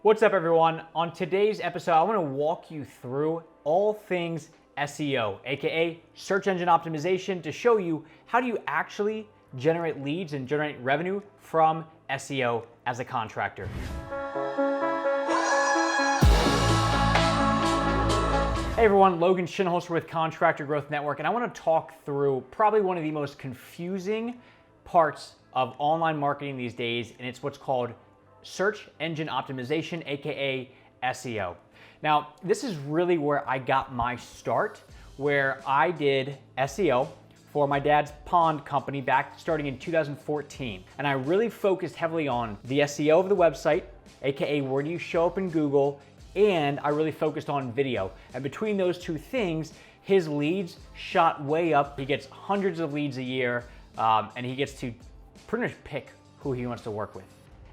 What's up, everyone? On today's episode, I want to walk you through all things SEO, aka search engine optimization, to show you how do you actually generate leads and generate revenue from SEO as a contractor. Hey everyone, Logan Shinholster with Contractor Growth Network, and I want to talk through probably one of the most confusing parts of online marketing these days, and it's what's called search engine optimization, aka SEO. Now, this is really where I got my start, where I did SEO for my dad's pond company back starting in 2014. And I really focused heavily on the SEO of the website, aka where do you show up in Google, and I really focused on video. And between those two things, his leads shot way up. He gets hundreds of leads a year, and he gets to pretty much pick who he wants to work with.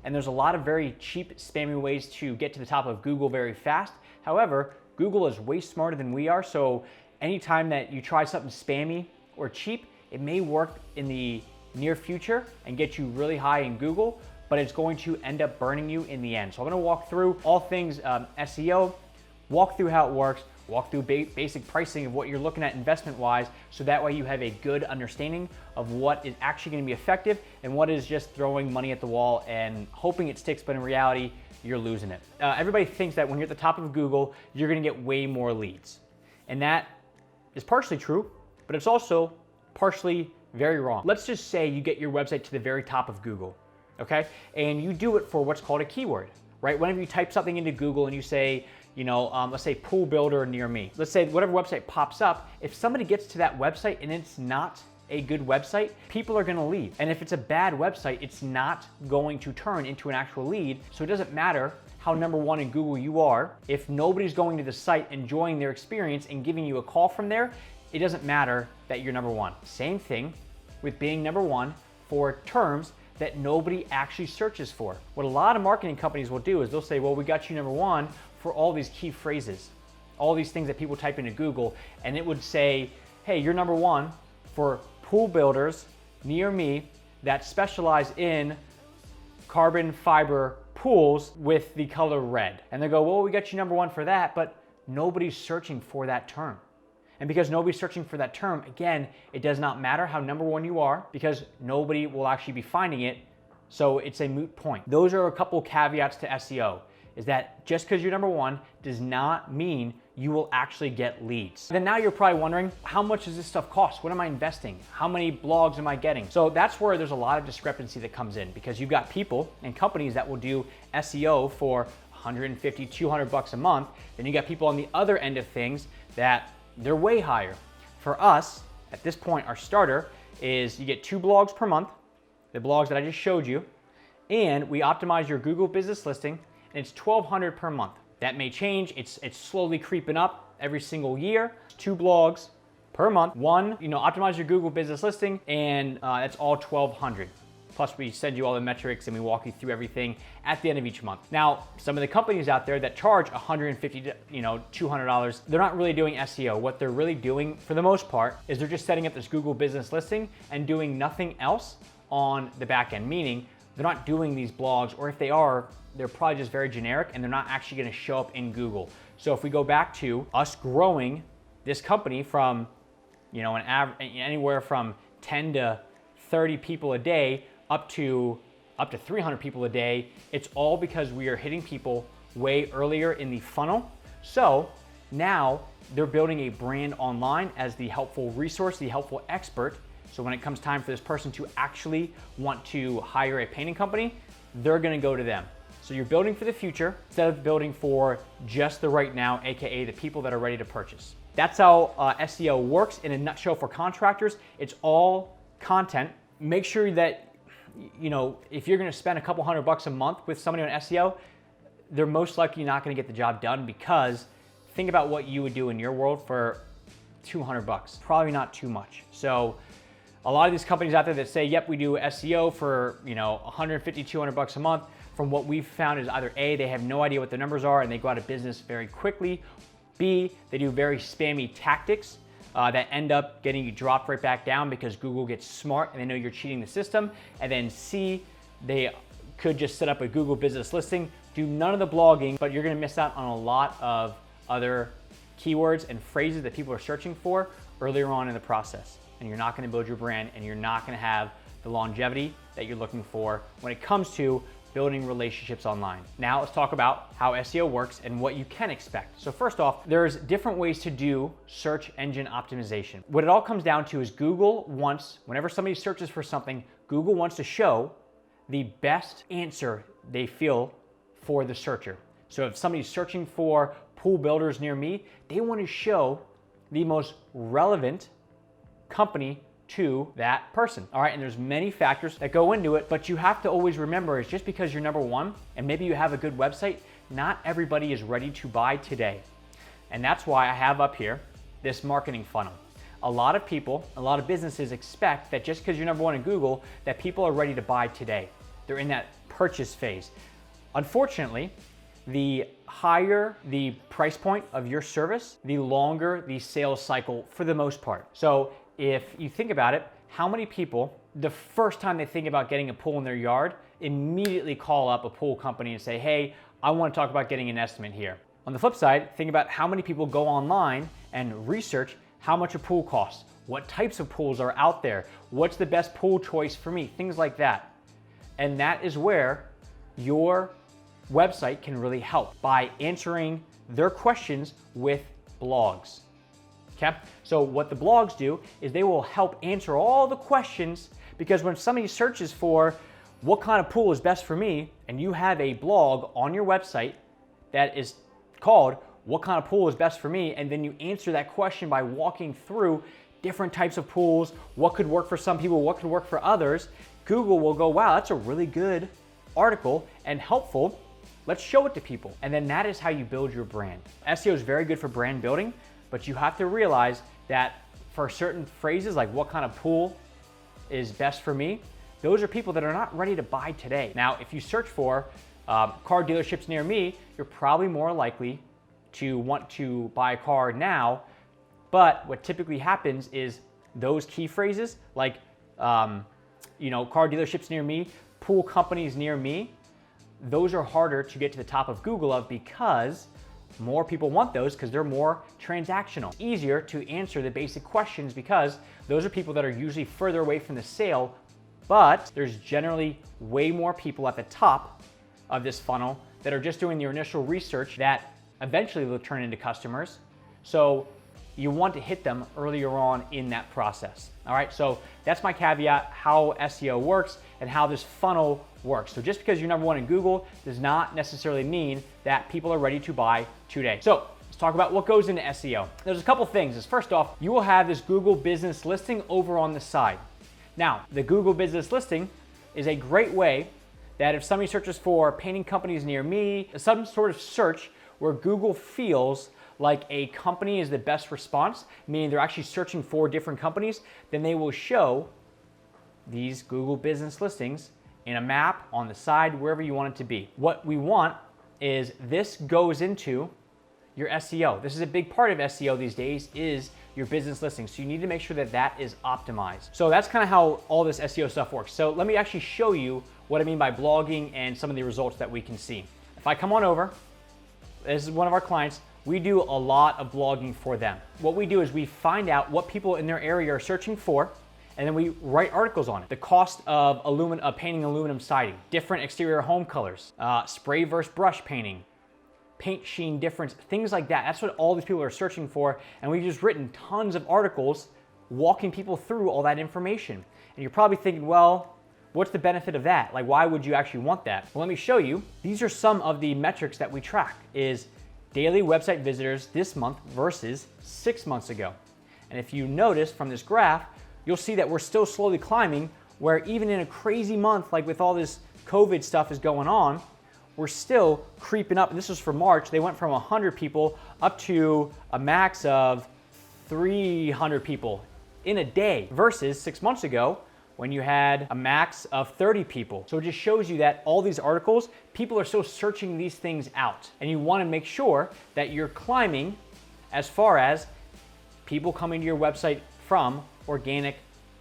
And there's a lot of very cheap, spammy ways to get to the top of Google very fast. However, Google is way smarter than we are, so anytime that you try something spammy or cheap, it may work in the near future and get you really high in Google, but it's going to end up burning you in the end. So I'm gonna walk through all things SEO, walk through how it works, walk through basic pricing of what you're looking at investment-wise, so that way you have a good understanding of what is actually gonna be effective and what is just throwing money at the wall and hoping it sticks, but in reality, you're losing it. Everybody thinks that when you're at the top of Google, you're gonna get way more leads. And that is partially true, but it's also partially very wrong. Let's just say you get your website to the very top of Google, okay? And you do it for what's called a keyword, right? Whenever you type something into Google and you say, let's say pool builder near me. Let's say whatever website pops up, if somebody gets to that website and it's not a good website, people are gonna leave. And if it's a bad website, it's not going to turn into an actual lead. So it doesn't matter how number one in Google you are. If nobody's going to the site, enjoying their experience and giving you a call from there, it doesn't matter that you're number one. Same thing with being number one for terms that nobody actually searches for. What a lot of marketing companies will do is they'll say, well, we got you number one for all these key phrases, all these things that people type into Google, and it would say, hey, you're number one for pool builders near me that specialize in carbon fiber pools with the color red. And they go, well, we got you number one for that, but nobody's searching for that term. And because nobody's searching for that term, again, it does not matter how number one you are because nobody will actually be finding it. So it's a moot point. Those are a couple caveats to SEO, is that just because you're number one does not mean you will actually get leads. Then now you're probably wondering, how much does this stuff cost? What am I investing? How many blogs am I getting? So that's where there's a lot of discrepancy that comes in, because you've got people and companies that will do SEO for 150, 200 bucks a month. Then you got people on the other end of things that they're way higher. For us, at this point, our starter is you get 2 blogs per month, the blogs that I just showed you, and we optimize your Google business listing, and it's $1,200 per month. That may change. It's slowly creeping up every single year. 2 blogs per month. One, optimize your Google business listing, and that's all $1,200. Plus, we send you all the metrics and we walk you through everything at the end of each month. Now, some of the companies out there that charge $150, $200, they're not really doing SEO. What they're really doing, for the most part, is they're just setting up this Google business listing and doing nothing else on the back end, meaning they're not doing these blogs, or if they are, they're probably just very generic and they're not actually gonna show up in Google. So if we go back to us growing this company from, anywhere from 10 to 30 people a day up to 300 people a day, it's all because we are hitting people way earlier in the funnel. So now they're building a brand online as the helpful resource, the helpful expert. So when it comes time for this person to actually want to hire a painting company, they're gonna go to them. So you're building for the future instead of building for just the right now, aka the people that are ready to purchase. That's how SEO works in a nutshell for contractors. It's all content. Make sure that, if you're gonna spend a couple $100 a month with somebody on SEO, they're most likely not gonna get the job done, because think about what you would do in your world for $200. Probably not too much. So a lot of these companies out there that say, yep, we do SEO for 150, 200 bucks a month, from what we've found is either A, they have no idea what their numbers are and they go out of business very quickly. B, they do very spammy tactics that end up getting you dropped right back down because Google gets smart and they know you're cheating the system. And then C, they could just set up a Google business listing, do none of the blogging, but you're gonna miss out on a lot of other keywords and phrases that people are searching for earlier on in the process. And you're not gonna build your brand, and you're not gonna have the longevity that you're looking for when it comes to building relationships online. Now let's talk about how SEO works and what you can expect. So first off, there's different ways to do search engine optimization. What it all comes down to is Google wants, whenever somebody searches for something, Google wants to show the best answer they feel for the searcher. So if somebody's searching for pool builders near me, they want to show the most relevant company to that person. All right, and there's many factors that go into it, but you have to always remember is just because you're number one and maybe you have a good website, not everybody is ready to buy today. And that's why I have up here this marketing funnel. A lot of people, a lot of businesses expect that just because you're number one in Google, that people are ready to buy today. They're in that purchase phase. Unfortunately, the higher the price point of your service, the longer the sales cycle for the most part. So if you think about it, how many people, the first time they think about getting a pool in their yard, immediately call up a pool company and say, hey, I want to talk about getting an estimate here. On the flip side, think about how many people go online and research how much a pool costs, what types of pools are out there, what's the best pool choice for me, things like that. And that is where your website can really help by answering their questions with blogs. Okay? So what the blogs do is they will help answer all the questions, because when somebody searches for what kind of pool is best for me, and you have a blog on your website that is called what kind of pool is best for me, and then you answer that question by walking through different types of pools, what could work for some people, what could work for others, Google will go, wow, that's a really good article and helpful. Let's show it to people. And then that is how you build your brand. SEO is very good for brand building, but you have to realize that for certain phrases, like what kind of pool is best for me, those are people that are not ready to buy today. Now, if you search for car dealerships near me, you're probably more likely to want to buy a car now. But what typically happens is those key phrases like, car dealerships near me, pool companies near me, those are harder to get to the top of Google of, because more people want those because they're more transactional. It's easier to answer the basic questions because those are people that are usually further away from the sale, but there's generally way more people at the top of this funnel that are just doing their initial research that eventually will turn into customers. So you want to hit them earlier on in that process. All right, so that's my caveat, how SEO works and how this funnel works. So just because you're number one in Google does not necessarily mean that people are ready to buy today. So let's talk about what goes into SEO. There's a couple things. First off, you will have this Google business listing over on the side. Now, the Google business listing is a great way that if somebody searches for painting companies near me, some sort of search where Google feels like a company is the best response, meaning they're actually searching for different companies, then they will show these Google business listings in a map on the side, wherever you want it to be. What we want is this goes into your SEO. This is a big part of SEO these days, is your business listing. So you need to make sure that that is optimized. So that's kind of how all this SEO stuff works. So let me actually show you what I mean by blogging and some of the results that we can see. If I come on over, this is one of our clients. We do a lot of blogging for them. What we do is we find out what people in their area are searching for, and then we write articles on it. The cost of painting aluminum siding, different exterior home colors, spray versus brush painting, paint sheen difference, things like that. That's what all these people are searching for, and we've just written tons of articles walking people through all that information. And you're probably thinking, well, what's the benefit of that? Like, why would you actually want that? Well, let me show you. These are some of the metrics that we track, is daily website visitors this month versus 6 months ago. And if you notice from this graph, you'll see that we're still slowly climbing, where even in a crazy month, like with all this COVID stuff is going on, we're still creeping up. And this was for March. They went from 100 people up to a max of 300 people in a day versus 6 months ago when you had a max of 30 people. So it just shows you that all these articles, people are still searching these things out. And you want to make sure that you're climbing as far as people coming to your website from organic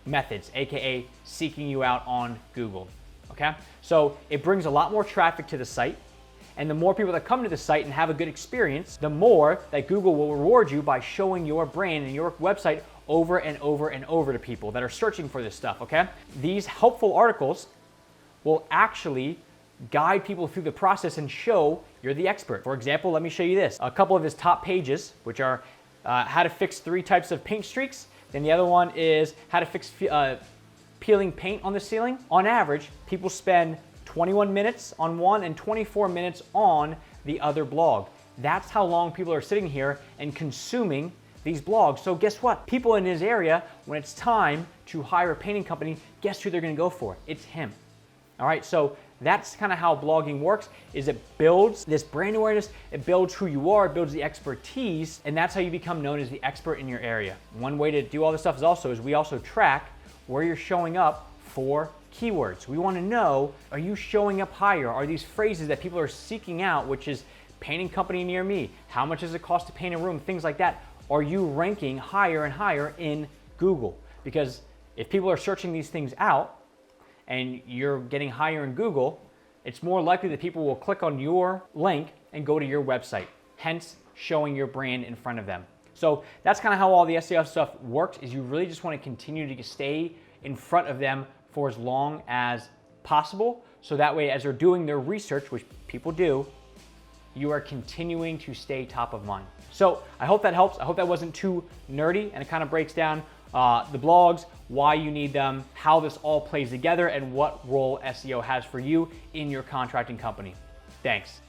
methods, AKA seeking you out on Google. Okay? So it brings a lot more traffic to the site. And the more people that come to the site and have a good experience, the more that Google will reward you by showing your brand and your website over and over and over to people that are searching for this stuff, okay? These helpful articles will actually guide people through the process and show you're the expert. For example, let me show you this. A couple of his top pages, which are how to fix 3 types of paint streaks. Then the other one is how to fix peeling paint on the ceiling. On average, people spend 21 minutes on one and 24 minutes on the other blog. That's how long people are sitting here and consuming these blogs. So guess what? People in his area, when it's time to hire a painting company, guess who they're gonna go for? It's him. All right, so that's kind of how blogging works, is it builds this brand awareness, it builds who you are, it builds the expertise, and that's how you become known as the expert in your area. One way to do all this stuff is we also track where you're showing up for keywords. We want to know, are you showing up higher? Are these phrases that people are seeking out, which is painting company near me, how much does it cost to paint a room, things like that. Are you ranking higher and higher in Google? Because if people are searching these things out, and you're getting higher in Google, it's more likely that people will click on your link and go to your website, hence showing your brand in front of them. So that's kind of how all the SEO stuff works, is you really just want to continue to stay in front of them for as long as possible. So that way, as they're doing their research, which people do, you are continuing to stay top of mind. So I hope that helps. I hope that wasn't too nerdy, and it kind of breaks down the blogs, why you need them, how this all plays together, and what role SEO has for you in your contracting company. Thanks.